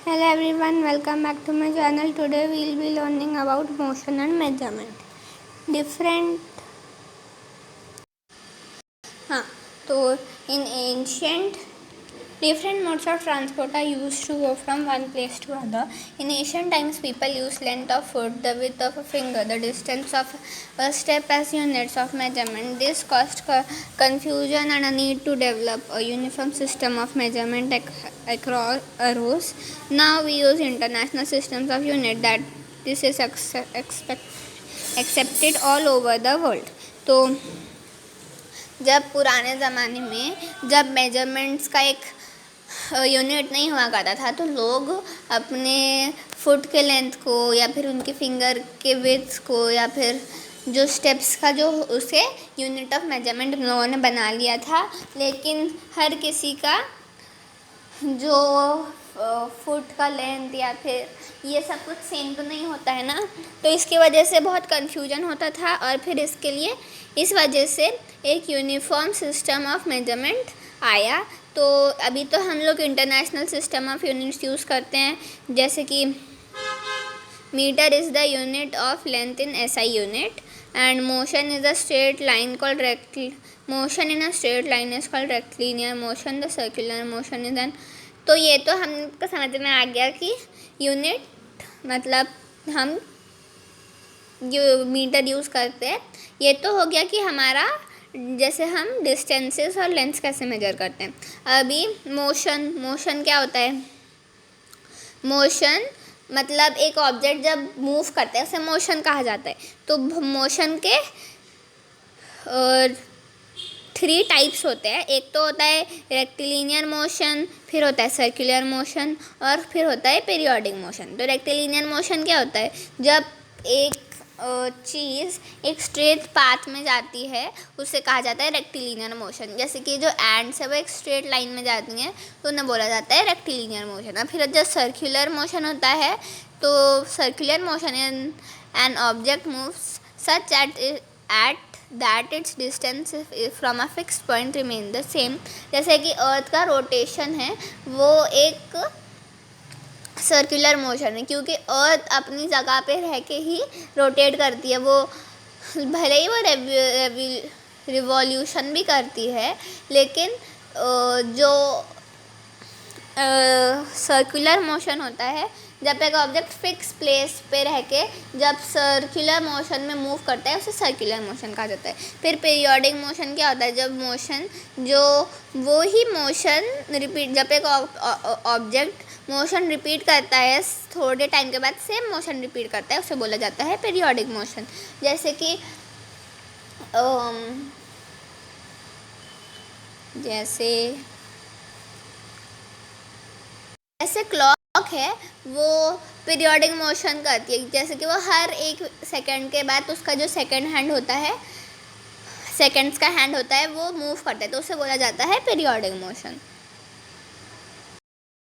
Hello everyone, welcome back to my channel. Today we will be learning about motion and measurement. Different तो in ancient different modes of transport are used to go from one place to other. In ancient times, people used length of foot, the width of a finger, the distance of a step as units of measurement. This caused confusion and a need to develop a uniform system of measurement across arose. Now we use international systems of unit that this is accepted all over the world. तो जब पुराने ज़माने में जब measurements का एक unit नहीं हुआ करता था तो लोग अपने फुट के लेंथ को या फिर उनके फिंगर के विड्थ को या फिर जो स्टेप्स का जो उसे यूनिट ऑफ मेजरमेंट उन लोगों ने बना लिया था। लेकिन हर किसी का जो फुट का लेंथ या फिर ये सब कुछ सेम तो नहीं होता है ना, तो इसकी वजह से बहुत कन्फ्यूजन होता था और फिर इसके लिए इस वजह से एक यूनिफॉर्म सिस्टम ऑफ मेजरमेंट आया। तो अभी तो हम लोग international system of units use करते हैं, जैसे कि metre is the unit of length in SI unit and motion is a straight line called motion in a straight line is called rectilinear motion, the circular motion is an. तो ये तो हमको समझ में आ गया कि यूनिट मतलब हम जो मीटर यूज़ करते हैं। ये तो हो गया कि हमारा जैसे हम डिस्टेंसेस और लेंथ कैसे मेजर करते हैं। अभी मोशन क्या होता है? मोशन मतलब एक ऑब्जेक्ट जब मूव करता है उसे मोशन कहा जाता है। तो मोशन के 3 टाइप्स होते हैं। एक तो होता है रेक्टिलिनियर मोशन, फिर होता है सर्कुलर मोशन और फिर होता है पीरियोडिक मोशन। तो रेक्टिलिनियर मोशन क्या होता है? जब एक चीज़ एक स्ट्रेट पाथ में जाती है उसे कहा जाता है रेक्टिलिनियर मोशन। जैसे कि जो एंड्स है वो एक स्ट्रेट लाइन में जाती हैं तो उन्हें बोला जाता है रेक्टिलिनियर मोशन। और फिर जब सर्कुलर मोशन होता है तो circular motion an object moves such at that it's distance from a fixed point remain the same. जैसे कि अर्थ का रोटेशन है वो एक सर्कुलर मोशन है, क्योंकि अर्थ अपनी जगह पे रह के ही रोटेट करती है। वो भले ही वो रिवॉल्यूशन भी करती है, लेकिन जो सर्कुलर मोशन होता है जब एक ऑब्जेक्ट फिक्स प्लेस पे रह के जब सर्कुलर मोशन में मूव करता है उसे सर्कुलर मोशन कहा जाता है। फिर पीरियोडिक मोशन क्या होता है? जब मोशन जो वो ही मोशन रिपीट, जब एक ऑब्जेक्ट मोशन रिपीट करता है थोड़े टाइम के बाद सेम मोशन रिपीट करता है उसे बोला जाता है पीरियोडिक मोशन। जैसे कि जैसे क्लॉक है वो पीरियोडिक मोशन करती है, जैसे कि वो हर 1 सेकंड के बाद उसका जो सेकंड हैंड होता है, सेकंड्स का हैंड होता है वो मूव करता है तो उसे बोला जाता है पीरियोडिक मोशन।